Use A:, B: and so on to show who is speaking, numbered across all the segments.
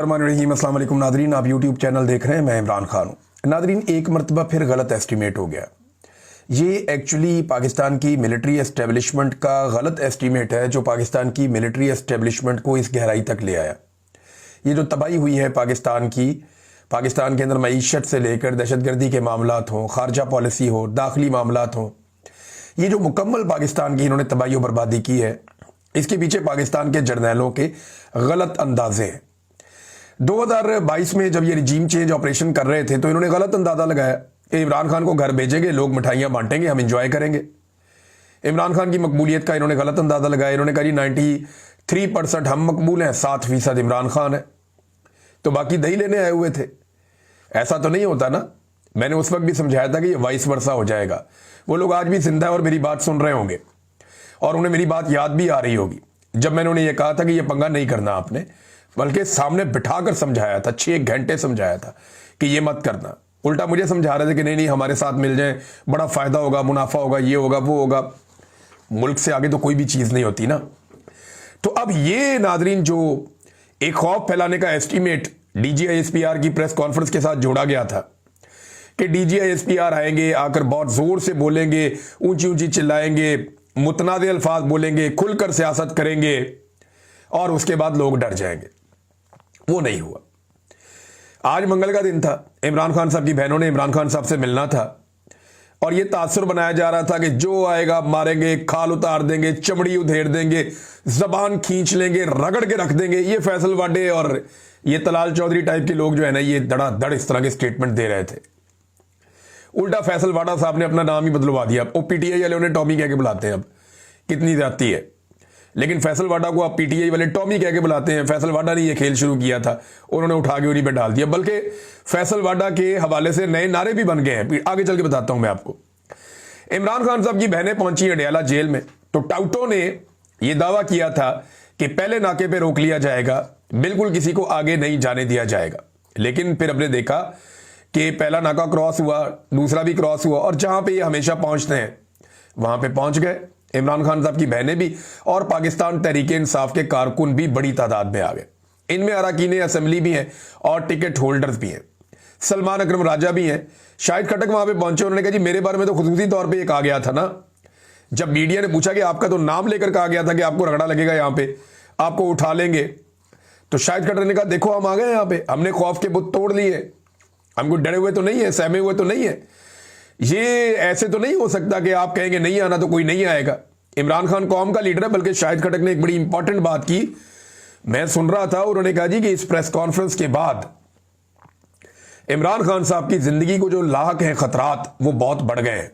A: अस्सलाम वालेकुम नादरीन, आप यूट्यूब चैनल देख रहे हैं। मैं इमरान खान हूँ। नादरीन, एक मरतबा फिर गलत एस्टीमेट हो गया। ये एक्चुअली पाकिस्तान की मिलिट्री एस्टेब्लिशमेंट का गलत एस्टीमेट है जो पाकिस्तान की मिलिट्री एस्टेब्लिशमेंट को इस गहराई तक ले आया। ये जो तबाही हुई है पाकिस्तान की, पाकिस्तान के अंदर मईशत से लेकर दहशतगर्दी के मामलात हों, खारजा पॉलिसी हो, दाखिली मामलात हों, ये जो मुकम्मल पाकिस्तान की इन्होंने तबाही और बर्बादी की है, इसके पीछे पाकिस्तान के जर्नैलों के गलत अंदाजे हैं। 2022 में जब ये रिजीम चेंज ऑपरेशन कर रहे थे तो इन्होंने गलत अंदाजा लगाया कि इमरान खान को घर भेजेंगे, लोग मिठाइयां बांटेंगे, हम इंजॉय करेंगे। इमरान खान की मकबूलियत का इन्होंने गलत अंदाजा लगाया। इन्होंने कहा जी 93% हम मकबूल हैं, 7% इमरान खान है, तो बाकी दही लेने आए हुए थे। ऐसा तो नहीं होता ना। मैंने उस वक्त भी समझाया था कि ये वाइस वर्सा हो जाएगा। वो लोग आज भी जिंदा है और मेरी बात सुन रहे होंगे और उन्हें मेरी बात याद भी आ रही होगी जब मैंने उन्हें यह कहा था कि यह पंगा नहीं करना आपने, बल्कि सामने बिठाकर समझाया था, 6 घंटे समझाया था कि ये मत करना। उल्टा मुझे समझा रहे थे कि नहीं नहीं हमारे साथ मिल जाए, बड़ा फायदा होगा, मुनाफा होगा, ये होगा, वो होगा। मुल्क से आगे तो कोई भी चीज नहीं होती ना। तो अब ये नादरीन जो एक खौफ फैलाने का एस्टीमेट DGISPR की प्रेस कॉन्फ्रेंस के साथ जोड़ा गया था कि DGISPR आएंगे, आकर बहुत जोर से बोलेंगे, ऊंची ऊंची चिल्लाएंगे, मुतनादे अल्फाज बोलेंगे, खुलकर सियासत करेंगे और उसके बाद लोग डर जाएंगे, वो नहीं हुआ। आज मंगल का दिन था। इमरान खान साहब की बहनों ने इमरान खान साहब से मिलना था और यह तासुर बनाया जा रहा था कि जो आएगा मारेंगे, खाल उतार देंगे, चमड़ी उधेड़ देंगे, जबान खींच लेंगे, रगड़ के रख देंगे। ये फैसल वाडे और ये तलाल चौधरी टाइप के लोग जो है ना, ये धड़ाधड़ इस तरह के स्टेटमेंट दे रहे थे। उल्टा फैसल वाडा साहब ने अपना नाम ही बदलवा दिया। वो PTI वाले उन्हें टॉमी कह के बुलाते हैं। अब कितनी ज्यादती है, लेकिन फैसल वाडा को आप PTI वाले टॉमी कह के बुलाते हैं। फैसल वाडा ने यह खेल शुरू किया था, उन्होंने उठा के उन्हीं पे डाल दिया। बल्कि फैसल वाडा के हवाले से नए नारे भी बन गए हैं, आगे चल के बताता हूं मैं आपको। इमरान खान साहब की बहनें पहुंची अडयाला जेल में, तो टाउटों ने यह दावा किया था कि पहले नाके पे रोक लिया जाएगा, बिल्कुल किसी को आगे नहीं जाने दिया जाएगा। लेकिन फिर हमने देखा कि पहला नाका क्रॉस हुआ, दूसरा भी क्रॉस हुआ, और जहां पे ये हमेशा पहुंचते हैं वहां पे पहुंच गए। इमरान खान साहब की बहनें भी और पाकिस्तान तहरीक इंसाफ के कारकुन भी बड़ी तादाद में आ गए। इनमें अरकान असेंबली भी हैं और टिकट होल्डर्स भी हैं। सलमान अकरम राजा भी हैं। शाहिद खटक वहां पे पहुंचे। उन्होंने कहा जी मेरे बारे में तो खुसूसी तौर पे ये कहा गया था ना, जब मीडिया ने पूछा कि आपका तो नाम लेकर कहा गया था कि आपको रगड़ा लगेगा, यहां पे आपको उठा लेंगे, तो शाहिद खटक ने कहा देखो हम आ गए यहां पे, हमने खौफ के बुत तोड़ लिए, हमको डरे हुए तो नहीं है, सहमे हुए तो नहीं है। ये ऐसे तो नहीं हो सकता कि आप कहेंगे नहीं आना तो कोई नहीं आएगा। इमरान खान कौम का लीडर है। बल्कि शाहिद खटक ने एक बड़ी इंपॉर्टेंट बात की, मैं सुन रहा था, उन्होंने कहा जी कि इस प्रेस कॉन्फ्रेंस के बाद इमरान खान साहब की जिंदगी को जो लाहक हैं खतरात, वो बहुत बढ़ गए हैं।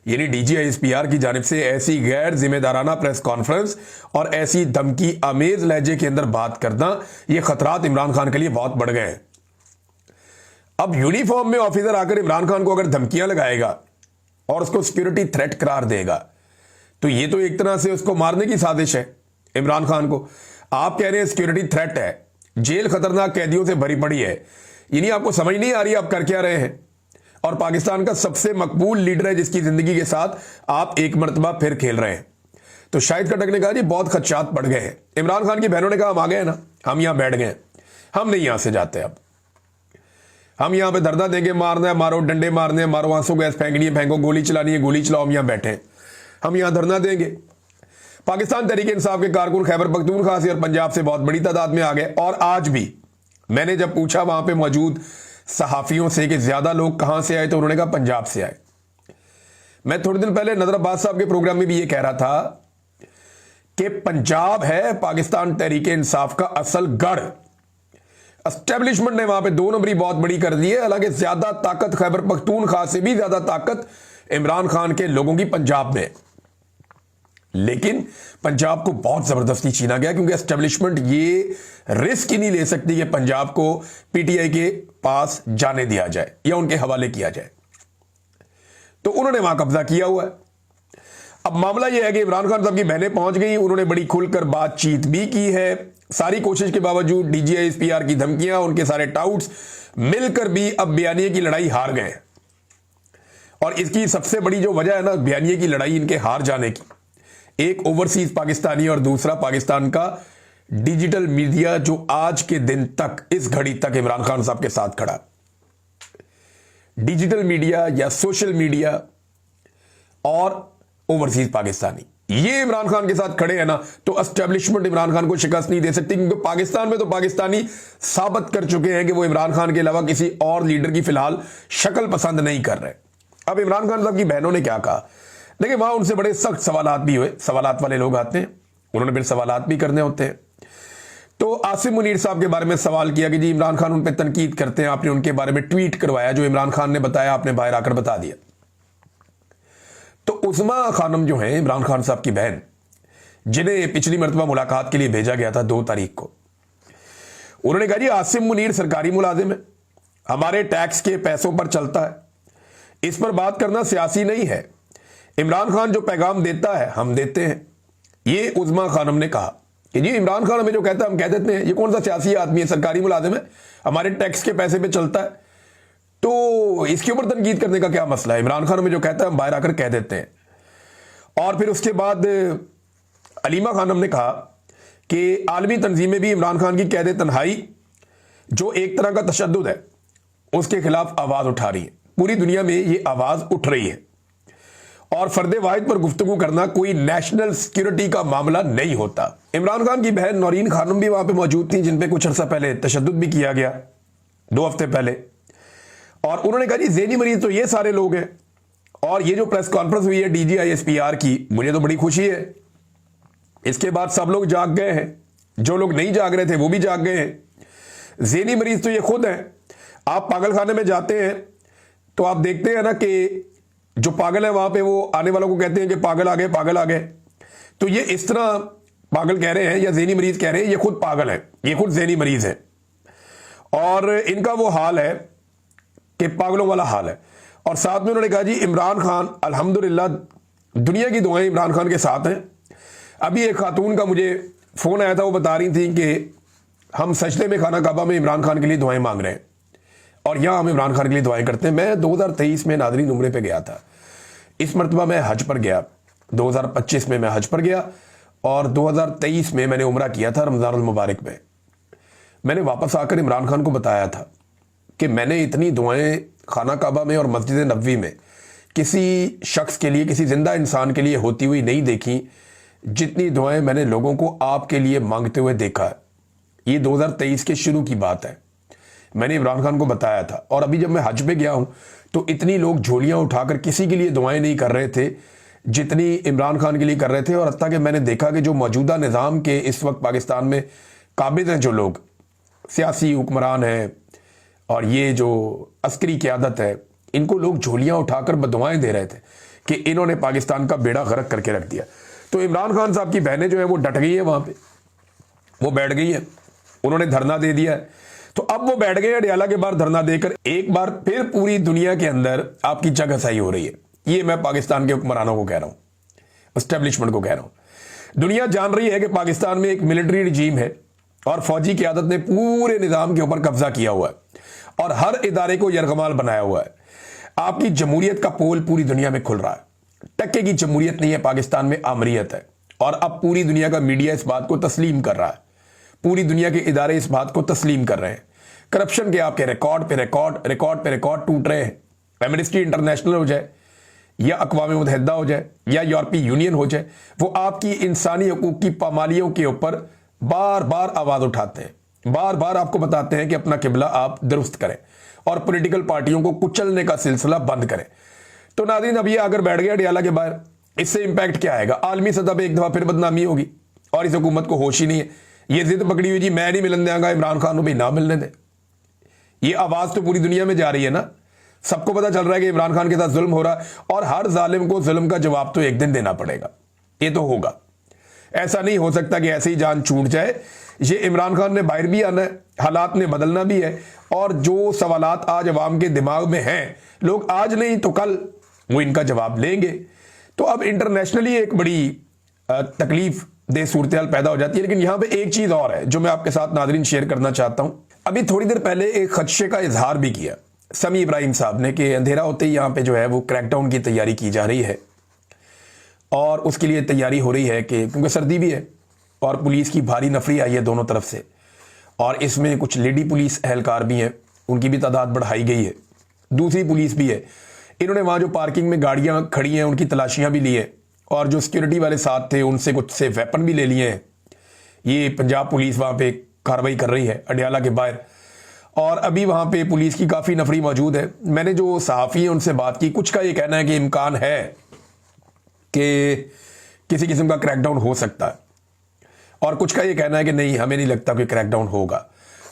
A: यानी DGISPR की जानिब से ऐसी गैर जिम्मेदाराना प्रेस कॉन्फ्रेंस और ऐसी धमकी आमेज लहजे के अंदर बात करना, ये खतरात इमरान खान के लिए बहुत बढ़ गए हैं। अब यूनिफॉर्म में ऑफिसर आकर इमरान खान को अगर धमकियां लगाएगा और उसको सिक्योरिटी थ्रेट करार देगा, तो ये तो एक तरह से उसको मारने की साजिश है इमरान खान को। आप कह रहे हैं सिक्योरिटी थ्रेट है, जेल खतरनाक कैदियों से भरी पड़ी है, यानी आपको समझ नहीं आ रही आप कर क्या रहे हैं। और पाकिस्तान का सबसे मकबूल लीडर है जिसकी जिंदगी के साथ आप एक मरतबा फिर खेल रहे हैं। तो शाहिद खटक ने कहा जी बहुत खदशात बढ़ गए हैं। इमरान खान की बहनों ने कहा हम आ गए ना, हम यहां बैठ गए, हम नहीं यहां से जाते, अब हम यहां पे धरना देंगे, मारना है मारो, डंडे मारने हैं मारो, आंसू गैस फेंकनी है फेंको, गोली चलानी है गोली चलाओ, हम यहां बैठे, हम यहां धरना देंगे। पाकिस्तान तहरीक इंसाफ के कारकुन खैबर पख्तूनख्वा से और पंजाब से बहुत बड़ी तादाद में आ गए। और आज भी मैंने जब पूछा वहां पे मौजूद सहाफियों से कि ज्यादा लोग कहां से आए, तो उन्होंने कहा पंजाब से आए। मैं थोड़े दिन पहले नजर अब्बास साहब के प्रोग्राम में भी ये कह रहा था कि पंजाब है पाकिस्तान तहरीक इंसाफ का असल गढ़। एस्टेब्लिशमेंट ने वहां पे 2 नंबरी बहुत बड़ी कर दी है। हालांकि ज्यादा ताकत खैबर पख्तूनख्वा से भी ज्यादा ताकत इमरान खान के लोगों की पंजाब में, लेकिन पंजाब को बहुत जबरदस्ती छीना गया क्योंकि एस्टेब्लिशमेंट ये रिस्क ही नहीं ले सकती कि पंजाब को PTI के पास जाने दिया जाए या उनके हवाले किया जाए, तो उन्होंने वहां कब्जा किया हुआ है। अब मामला यह है कि इमरान खान साहब की बहनें पहुंच गई, उन्होंने बड़ी खुलकर बातचीत भी की है। सारी कोशिश के बावजूद DGISPR की धमकियां, उनके सारे टाउट्स मिलकर भी अब बयानिए की लड़ाई हार गए। और इसकी सबसे बड़ी जो वजह है ना बयानिए की लड़ाई इनके हार जाने की, एक ओवरसीज पाकिस्तानी और दूसरा पाकिस्तान का डिजिटल मीडिया जो आज के दिन तक, इस घड़ी तक इमरान खान साहब के साथ खड़ा, डिजिटल मीडिया या सोशल मीडिया और ओवरसीज पाकिस्तानी, ये इमरान खान के साथ खड़े हैं ना, तो एस्टेब्लिशमेंट इमरान खान को शिकस्त नहीं दे सकती, क्योंकि पाकिस्तान में तो पाकिस्तानी साबित कर चुके हैं कि वो इमरान खान के अलावा किसी और लीडर की फिलहाल शक्ल पसंद नहीं कर रहे। अब इमरान खान साहब की बहनों ने क्या कहा, देखिए वहां उनसे बड़े सख्त सवालात भी हुए, सवालात वाले लोग आते हैं, उन्होंने फिर सवालात भी करने होते हैं। तो आसिम मुनीर साहब के बारे में सवाल किया कि जी इमरान खान उन पर तनकीद करते हैं, आपने उनके बारे में ट्वीट करवाया, जो इमरान खान ने बताया आपने बाहर आकर बता दिया। तो उस्मा खानम जो है इमरान खान साहब की बहन, जिन्हें पिछली मरतबा मुलाकात के लिए भेजा गया था 2 तारीख को, उन्होंने कहा जी आसिम मुनीर सरकारी मुलाजिम है, हमारे टैक्स के पैसों पर चलता है, इस पर बात करना सियासी नहीं है, इमरान खान जो पैगाम देता है हम देते हैं। ये उस्मा खानम ने कहा कि जी इमरान खान हमें जो कहता है हम कह देते हैं, ये कौन सा सियासी आदमी है, सरकारी मुलाजिम है, हमारे टैक्स के पैसे पे चलता है, तो इसके ऊपर तनकीद करने का क्या मसला है, इमरान खान हमें जो कहता है हम बाहर आकर कह देते हैं। और फिर उसके बाद अलीमा खानम ने कहा कि आलमी तंजीमें भी इमरान खान की कैद तन्हाई, जो एक तरह का तशद्दुद है, उसके खिलाफ आवाज उठा रही है, पूरी दुनिया में ये आवाज उठ रही है, और फर्दे वाहिद पर गुफ्तगू करना कोई नेशनल सिक्योरिटी का मामला नहीं होता। इमरान खान की बहन नौरीन खानम भी वहां पे मौजूद थी, जिन पे कुछ अर्सा पहले तशद्दुद भी किया गया 2 हफ्ते पहले, और उन्होंने कहा जी ज़हनी मरीज तो ये सारे लोग हैं। और ये जो प्रेस कॉन्फ्रेंस हुई है DGISPR की, मुझे तो बड़ी खुशी है, इसके बाद सब लोग जाग गए हैं, जो लोग नहीं जाग रहे थे वो भी जाग गए हैं। ज़हनी मरीज तो ये खुद हैं। आप पागल खाने में जाते हैं तो आप देखते हैं ना कि जो पागल है वहां पे वो आने वालों को कहते हैं कि पागल आ गए, पागल आ गए, तो ये इस तरह पागल कह रहे हैं या ज़हनी मरीज कह रहे हैं, ये खुद पागल है, ये खुद ज़हनी मरीज है, और इनका वो हाल है कि पागलों वाला हाल है। और साथ में उन्होंने कहा जी इमरान खान अल्हम्दुलिल्लाह, दुनिया की दुआएं इमरान खान के साथ हैं। अभी एक खातून का मुझे फ़ोन आया था, वो बता रही थी कि हम सजदे में खाना काबा में इमरान खान के लिए दुआएं मांग रहे हैं, और यहाँ हम इमरान खान के लिए दुआएं करते हैं। मैं 2023 में नादरीन उम्रे पे गया था, इस मरतबा मैं हज पर गया, 2025 में मैं हज पर गया, और 2023 में मैंने उम्रा किया था रमज़ानुल मुबारक में। मैंने वापस आकर इमरान खान को बताया था कि मैंने इतनी दुआएं खाना काबा में और मस्जिद नबवी में किसी शख्स के लिए, किसी जिंदा इंसान के लिए होती हुई नहीं देखी, जितनी दुआएं मैंने लोगों को आपके लिए मांगते हुए देखा है। ये 2023 के शुरू की बात है, मैंने इमरान खान को बताया था। और अभी जब मैं हज पे गया हूं तो इतनी लोग झोलियां उठाकर किसी के लिए दुआएं नहीं कर रहे थे जितनी इमरान खान के लिए कर रहे थे। और हत्ता कि मैंने देखा कि जो मौजूदा निज़ाम के इस वक्त पाकिस्तान में काबिज हैं, जो लोग सियासी हुक्मरान हैं और ये जो अस्करी क़यादत है, इनको लोग झोलियां उठाकर बदुआएं दे रहे थे कि इन्होंने पाकिस्तान का बेड़ा गर्क करके रख दिया। तो इमरान खान साहब की बहनें जो है वो डट गई है, वहां पे वो बैठ गई है, उन्होंने धरना दे दिया है। तो अब वो बैठ गए अडियाला के बाहर धरना देकर, एक बार फिर पूरी दुनिया के अंदर आपकी जगहसाई हो रही है। ये मैं पाकिस्तान के हुक्मरानों को कह रहा हूं, एस्टेब्लिशमेंट को कह रहा हूं। दुनिया जान रही है कि पाकिस्तान में एक मिलिट्री रिजीम है और फौजी क़यादत ने पूरे निज़ाम के ऊपर कब्जा किया हुआ है और हर इदारे को यरगमाल बनाया हुआ है। आपकी जमहूरियत का पोल पूरी दुनिया में खुल रहा है। टक्के की जमहूरियत नहीं है, पाकिस्तान में आमरीयत है। और अब पूरी दुनिया का मीडिया इस बात को तस्लीम कर रहा है, पूरी दुनिया के इदारे इस बात को तस्लीम कर रहे हैं। करप्शन के आपके रिकॉर्ड पे रिकॉर्ड टूट रहे हैं। एमनेस्टी इंटरनेशनल हो जाए या अक़वाम मुत्तहिदा हो जाए या यूरोपीय यूनियन हो जाए, वो आपकी इंसानी हकूक़ की पामालियों के ऊपर बार बार आवाज़ उठाते हैं, बार बार आपको बताते हैं कि अपना किबला आप दुरुस्त करें और पॉलिटिकल पार्टियों को कुचलने का सिलसिला बंद करें। तो नाज़रीन, अब ये अगर बैठ गया अडियाला के बाहर, इससे इंपैक्ट क्या आएगा? आलमी सतह पर एक दफ़ा फिर बदनामी होगी और इस हुकूमत को होश ही नहीं है। ये जिद पकड़ी हुई जी मैं नहीं मिलन देंगा इमरान खान को, भी ना मिलने दे। ये आवाज़ तो पूरी दुनिया में जा रही है ना, सबको पता चल रहा है कि इमरान खान के साथ जुल्म हो रहा है और हर जालिम को जुल्म का जवाब तो एक दिन देना पड़ेगा। ये तो होगा, ऐसा नहीं हो सकता कि ऐसे ही जान छूट जाए। ये इमरान खान ने बाहर भी आना है, हालात ने बदलना भी है, और जो सवालात आज अवाम के दिमाग में हैं, लोग आज नहीं तो कल वो इनका जवाब लेंगे। तो अब इंटरनेशनली एक बड़ी तकलीफ दे सूरत पैदा हो जाती है। लेकिन यहां पे एक चीज और है जो मैं आपके साथ नाज़रीन शेयर करना चाहता हूं। अभी थोड़ी देर पहले एक खदशे का इजहार भी किया समी इब्राहिम साहब ने कि अंधेरा होते ही यहाँ पे जो है वो क्रैकडाउन की तैयारी की जा रही है और उसके लिए तैयारी हो रही है कि क्योंकि सर्दी भी है और पुलिस की भारी नफरी आई है दोनों तरफ से, और इसमें कुछ लेडी पुलिस एहलकार भी हैं, उनकी भी तादाद बढ़ाई गई है, दूसरी पुलिस भी है। इन्होंने वहाँ जो पार्किंग में गाड़ियाँ खड़ी हैं उनकी तलाशियाँ भी ली हैं, और जो सिक्योरिटी वाले साथ थे उनसे कुछ से वेपन भी ले लिए हैं। ये पंजाब पुलिस वहाँ पे कार्रवाई कर रही है अडियाला के बाहर, और अभी वहाँ पे पुलिस की काफ़ी नफरी मौजूद है। मैंने जो सहाफ़ी हैं उनसे बात की, कुछ का ये कहना है कि इम्कान है कि किसी किस्म का क्रैकडाउन हो सकता है, और कुछ का ये कहना है कि नहीं, हमें नहीं लगता कि क्रैकडाउन होगा।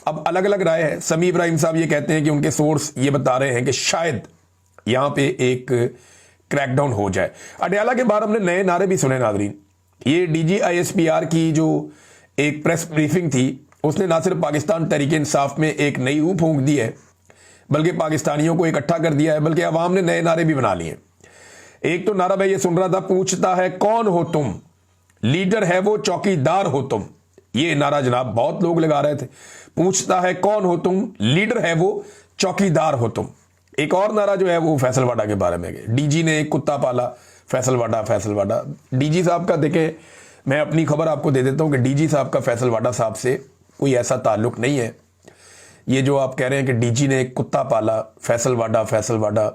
A: अब अलग अलग राय है। समी इब्राहिम साहब ये कहते हैं कि उनके सोर्स ये बता रहे हैं कि शायद यहाँ पे एक क्रैकडाउन हो जाए। अडियाला के बाहर हमने नए नारे भी सुने नाज़रीन। ये DGISPR की जो एक प्रेस ब्रीफिंग थी, उसने ना सिर्फ पाकिस्तान तहरीक-ए-इंसाफ में एक नई रूह फूंक दी है, बल्कि पाकिस्तानियों को इकट्ठा कर दिया है, बल्कि अवाम ने नए नारे भी बना लिए। एक तो नारा मैं ये सुन रहा था, पूछता है कौन हो तुम, लीडर है वो चौकीदार हो तुम। ये नारा जनाब बहुत लोग लगा रहे थे, पूछता है कौन हो तुम, लीडर है वो चौकीदार हो तुम। एक और नारा जो है वो फैसलवाडा के बारे में है, डीजी ने एक कुत्ता पाला, फैसलवाडा। डीजी साहब का देखें, मैं अपनी खबर आपको दे देता हूं कि डीजी साहब का फैसलवाडा साहब से कोई ऐसा ताल्लुक नहीं है। ये जो आप कह रहे हैं कि डीजी ने एक कुत्ता पाला, फैसलवाडा,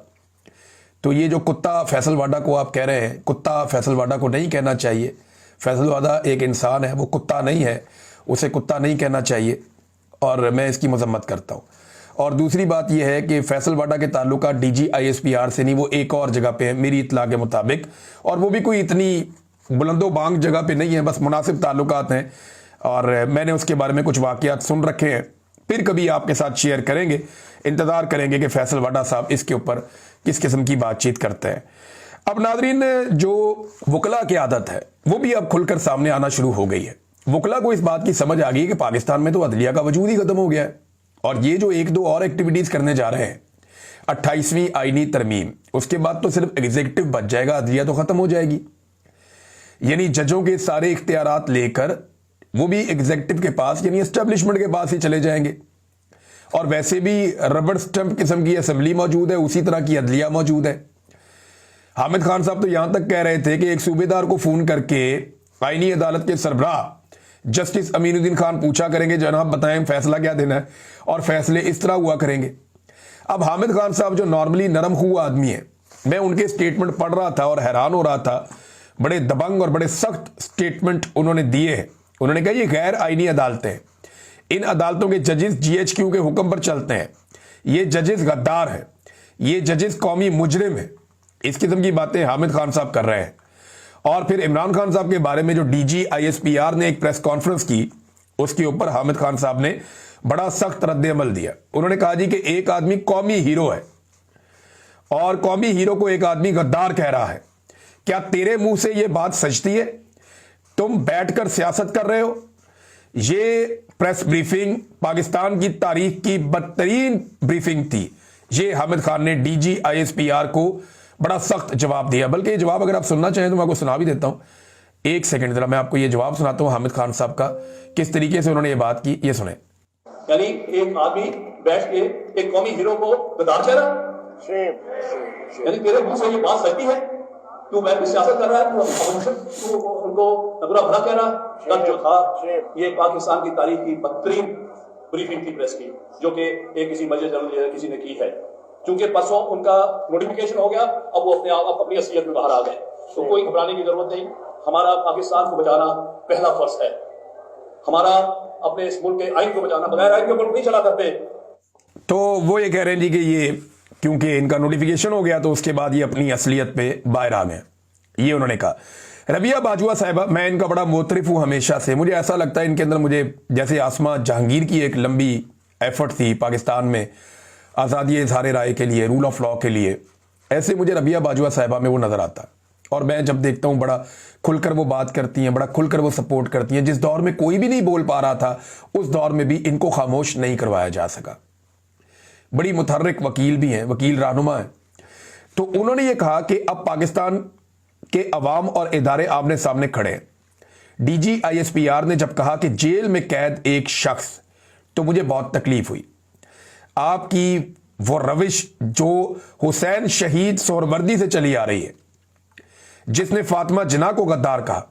A: तो ये जो कुत्ता फैसलवाडा को आप कह रहे हैं, कुत्ता फैसलवाडा को नहीं कहना चाहिए। फैसलवाडा एक इंसान है, वो कुत्ता नहीं है, उसे कुत्ता नहीं कहना चाहिए, और मैं इसकी मजम्मत करता हूँ। और दूसरी बात यह है कि फैसलवाडा के ताल्लुका DGISPR से नहीं, वो एक और जगह पे है मेरी इत्तला के मुताबिक, और वो भी कोई इतनी बुलंदो बांग जगह पे नहीं है, बस मुनासिब ताल्लुकात हैं। और मैंने उसके बारे में कुछ वाक़यात सुन रखे हैं, फिर कभी आपके साथ शेयर करेंगे। इंतज़ार करेंगे कि फैसलवाडा साहब इसके ऊपर किस किस्म की बातचीत करते हैं। अब नाजरीन, जो वकला की आदत है वो भी अब खुलकर सामने आना शुरू हो गई है। वकला को इस बात की समझ आ गई है कि पाकिस्तान में तो अदलिया का वजूद ही खत्म हो गया है, और ये जो एक दो और एक्टिविटीज़ करने जा रहे हैं, 28वीं आईनी तरमीम, उसके बाद तो सिर्फ एग्जीक्यूटिव बच जाएगा, अदलिया तो ख़त्म हो जाएगी। यानी जजों के सारे इख्तियारात लेकर वो भी एग्जीक्यूटिव के पास, यानी एस्टेब्लिशमेंट के पास ही चले जाएंगे। और वैसे भी रबड़ स्टंप किस्म की असेंबली मौजूद है, उसी तरह की अदलिया मौजूद है। हामिद खान साहब तो यहां तक कह रहे थे कि एक सूबेदार को फोन करके आईनी अदालत के सरबराह जस्टिस अमीनुद्दीन खान पूछा करेंगे, जनाब बताएं फैसला क्या देना है, और फैसले इस तरह हुआ करेंगे। अब हामिद खान साहब जो नॉर्मली नरम खूह आदमी है, मैं उनके स्टेटमेंट पढ़ रहा था और हैरान हो रहा था। बड़े दबंग और बड़े सख्त स्टेटमेंट उन्होंने दिए हैं। उन्होंने कहा ये गैर आईनी अदालतें हैं, इन अदालतों के जजेस GHQ के हुक्म पर चलते हैं, ये जजेस गद्दार हैं, ये जजेस कौमी मुजरिम है। इस किस्म की बातें हामिद खान साहब कर रहे हैं। और फिर इमरान खान साहब के बारे में जो DGISPR ने एक प्रेस कॉन्फ्रेंस की, उसके ऊपर हामिद खान साहब ने बड़ा सख्त रद्द-ए-अमल दिया। उन्होंने कहा जी कि एक आदमी कौमी हीरो है, और कौमी हीरो को एक आदमी गद्दार कह रहा है। क्या तेरे मुंह से यह बात सचती है? तुम बैठकर सियासत कर रहे हो? ये प्रेस ब्रीफिंग पाकिस्तान की तारीख की बदतरीन ब्रीफिंग थी। ये हामिद खान ने DGISPR को बड़ा सख्त जवाब दिया। बल्कि ये जवाब अगर आप सुनना चाहें तो मैं आपको सुना भी देता हूं। एक सेकंड जरा मैं आपको ये जवाब सुनाता हूं हामिद खान साहब का, किस तरीके से उन्होंने ये बात की, ये सुने।
B: यानी एक आदमी बैठ के एक कौमी हीरो को गद्दार कह रहा है, यानी तेरे मुंह से ये बात सच्ची है? तू बैठ के सियासत कर रहा है, तू उनको बुरा भला कह रहा है। कल जो था ये पाकिस्तान की तारीख की बदतरीन ब्रीफिंग थी प्रेस की, जो कि एक किसी मजलिस जर्नल किसी ने की है। चूंकि परसों उनका नोटिफिकेशन हो गया, अब वो अपने आप अपनी असलियत में बाहर आ गए, तो कोई घबराने की जरूरत नहीं। हमारा पाकिस्तान को बचाना पहला फर्ज है, हमारा अपने इस मुल्क के आइन को बचाना। बगैर आइन के मुल्क नहीं चला करते।
A: तो वो ये कह रहे हैं जी कि ये क्योंकि इनका नोटिफिकेशन हो गया तो उसके बाद ये अपनी असलियत पे बाहर आ गए, ये उन्होंने कहा। रबिया बाजवा साहिबा, मैं इनका बड़ा मोतरिफ हूँ हमेशा से। मुझे ऐसा लगता है इनके अंदर, मुझे जैसे आसमा जहांगीर की एक लंबी एफर्ट थी पाकिस्तान में आज़ादी इज़हार राय के लिए, रूल ऑफ लॉ के लिए, ऐसे मुझे रबिया बाजवा साहिबा में वो नज़र आता है। और मैं जब देखता हूँ बड़ा खुलकर वो बात करती हैं, बड़ा खुलकर वो सपोर्ट करती हैं। जिस दौर में कोई भी नहीं बोल पा रहा था, उस दौर में भी इनको खामोश नहीं करवाया जा सका। बड़ी मुतहर्रिक वकील भी हैं, वकील रहनुमा हैं। तो उन्होंने ये कहा कि अब पाकिस्तान के अवाम और इदारे आमने सामने खड़े हैं। DGISPR ने जब कहा कि जेल में कैद एक शख्स, तो मुझे बहुत तकलीफ हुई। आपकी वो रविश जो हुसैन शहीद सोहरवर्दी से चली आ रही है, जिसने फातिमा जिन्ना को गद्दार कहा,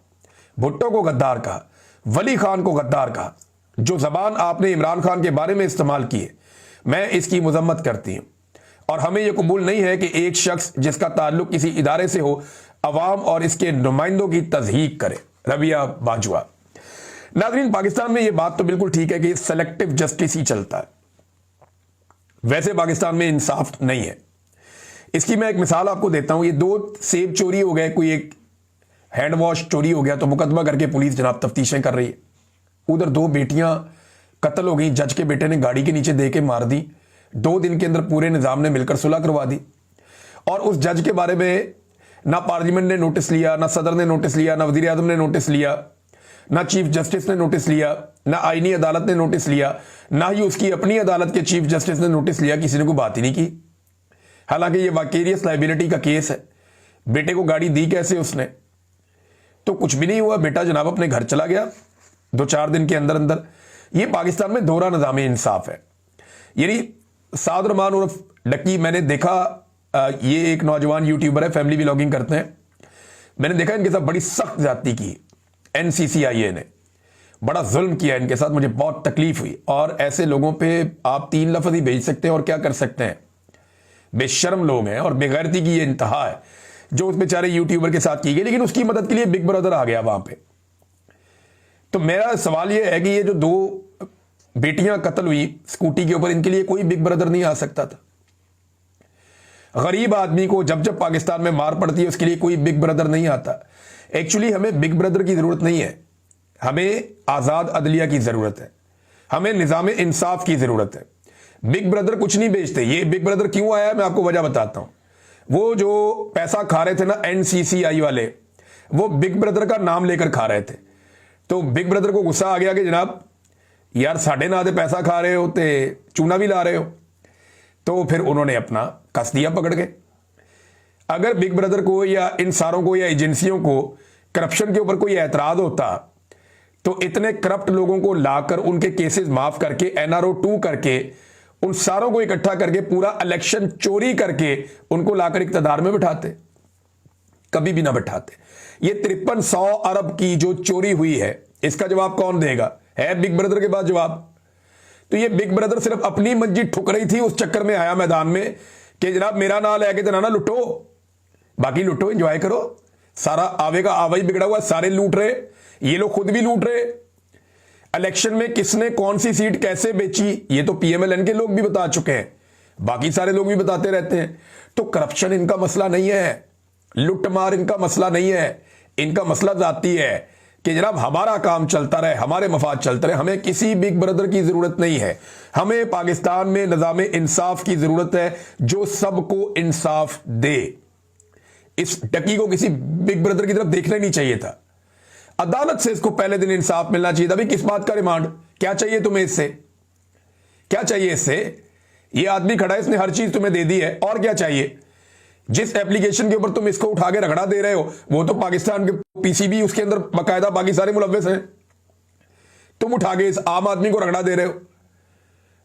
A: भुट्टो को गद्दार कहा, वली खान को गद्दार कहा। जो जबान आपने इमरान खान के बारे में इस्तेमाल की है, मैं इसकी मजम्मत करती हूं और हमें यह कबूल नहीं है कि एक शख्स जिसका ताल्लुक किसी इदारे से हो अवाम और इसके नुमाइंदों की तज़हीक करे। रबिया बाजवा। नाज़रीन, पाकिस्तान में यह बात तो बिल्कुल ठीक है कि सेलेक्टिव जस्टिस ही चलता है, वैसे पाकिस्तान में इंसाफ नहीं है। इसकी मैं एक मिसाल आपको देता हूं। ये 2 सेब चोरी हो गए, कोई एक हैंड वॉश चोरी हो गया तो मुकदमा करके पुलिस जनाब तफ्तीशें कर रही है। उधर 2 बेटियां कत्ल हो गई, जज के बेटे ने गाड़ी के नीचे दे के मार दी। 2 दिन के अंदर पूरे निजाम ने मिलकर सुलह करवा दी और उस जज के बारे में ना पार्लियामेंट ने नोटिस लिया, ना सदर ने नोटिस लिया, ना वजीर आजम ने नोटिस लिया, ना चीफ जस्टिस ने नोटिस लिया, ना आईनी अदालत ने नोटिस लिया, ना ही उसकी अपनी अदालत के चीफ जस्टिस ने नोटिस लिया। किसी ने कोई बात ही नहीं की। हालांकि ये वाकेरियस लाइबिलिटी का केस है। बेटे को गाड़ी दी कैसे उसने, तो कुछ भी नहीं हुआ। बेटा जनाब अपने घर चला गया 2-4 दिन के अंदर अंदर। ये पाकिस्तान में दोहरा निज़ाम इंसाफ है। यानी साद रहमान उर्फ डक्की, मैंने देखा, ये एक नौजवान यूट्यूबर है, फैमिली व्लॉगिंग करते हैं। मैंने देखा इनके साथ बड़ी सख्त ज्यादती की NCCIA ने, बड़ा जुल्म किया इनके साथ, मुझे बहुत तकलीफ हुई। और ऐसे लोगों पे आप 3 लफ्ज़ ही भेज सकते हैं और क्या कर सकते हैं। बेशर्म लोग हैं और बेगैरती की ये इंतहा है जो उस बेचारे यूट्यूबर के साथ की गई। लेकिन उसकी मदद के लिए बिग ब्रदर आ गया वहां पे। तो मेरा सवाल ये है कि ये जो 2 बेटियां कत्ल हुई स्कूटी के ऊपर, इनके लिए कोई बिग ब्रदर नहीं आ सकता था? गरीब आदमी को जब जब पाकिस्तान में मार पड़ती है उसके लिए कोई बिग ब्रदर नहीं आता। एक्चुअली हमें बिग ब्रदर की जरूरत नहीं है, हमें आजाद अदलिया की जरूरत है, हमें निजाम इंसाफ की जरूरत है। बिग ब्रदर कुछ नहीं बेचते। ये बिग ब्रदर क्यों आया मैं आपको वजह बताता हूं। वो जो पैसा खा रहे थे ना NCCI वाले, वो बिग ब्रदर का नाम लेकर खा रहे थे। तो बिग ब्रदर को गुस्सा आ गया कि जनाब यार साढ़े ना दे पैसा खा रहे हो ते चूना भी ला रहे हो। तो फिर उन्होंने अपना कस दिया पकड़ के। अगर बिग ब्रदर को या इन सारों को या एजेंसियों को करप्शन के ऊपर कोई एतराज होता तो इतने करप्ट लोगों को लाकर उनके केसेस माफ करके NRO 2 करके उन सारों को इकट्ठा करके पूरा इलेक्शन चोरी करके उनको लाकर इक्तदार में बिठाते। कभी भी ना बिठाते। ये 5300 अरब की जो चोरी हुई है, इसका जवाब कौन देगा? है बिग ब्रदर के पास जवाब। तो ये बिग ब्रदर सिर्फ अपनी मस्जिद ठुक रही थी, उस चक्कर में आया मैदान में कि जनाब मेरा नाम लेके तो ना लुटो, बाकी लुटो, एंजॉय करो। सारा आवे का आवा ही बिगड़ा हुआ, सारे लूट रहे, ये लोग खुद भी लूट रहे। इलेक्शन में किसने कौन सी सीट कैसे बेची ये तो PMLN के लोग भी बता चुके हैं, बाकी सारे लोग भी बताते रहते हैं। तो करप्शन इनका मसला नहीं है, लुटमार इनका मसला नहीं है। इनका मसला जाती है कि जनाब हमारा काम चलता रहे, हमारे मफाद चलते रहे, हमें किसी बिग ब्रदर की जरूरत नहीं है। हमें पाकिस्तान में निजाम इंसाफ की जरूरत है जो सबको इंसाफ दे। इस डकी को किसी बिग ब्रदर की तरफ देखना ही नहीं चाहिए था। अदालत से इसको पहले दिन इंसाफ मिलना चाहिए था। भाई किस बात का रिमांड, क्या चाहिए तुम्हें इससे, क्या चाहिए इससे? ये आदमी खड़ा है, इसने हर चीज तुम्हें दे दी है, और क्या चाहिए? जिस एप्लीकेशन के ऊपर तुम इसको उठा के रगड़ा दे रहे हो वो तो पाकिस्तान के PCB उसके अंदर बाकायदा बाकी सारे मुलव्वस हैं। तुम उठा के इस आम आदमी को रगड़ा दे रहे हो,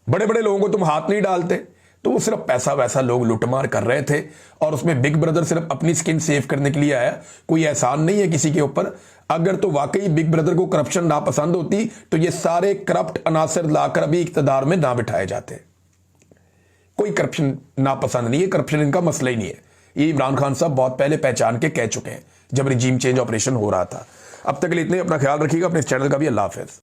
A: बड़े बड़े लोगों को तुम हाथ नहीं डालते। तो वो सिर्फ पैसा वैसा लोग लुटमार कर रहे थे और उसमें बिग ब्रदर सिर्फ अपनी स्किन सेव करने के लिए आया। कोई एहसान नहीं है किसी के ऊपर। अगर तो वाकई बिग ब्रदर को करप्शन नापसंद होती तो ये सारे करप्ट अनासर लाकर अभी इक्तदार में ना बिठाए जाते। कोई करप्शन नापसंद नहीं है, करप्शन इनका मसला ही नहीं है। ये इमरान खान साहब बहुत पहले पहचान के कह चुके हैं जब रिजीम चेंज ऑपरेशन हो रहा था। अब तक के लिए इतने, अपना ख्याल रखिएगा, अपने इस चैनल का भी। अल्लाह हाफिज।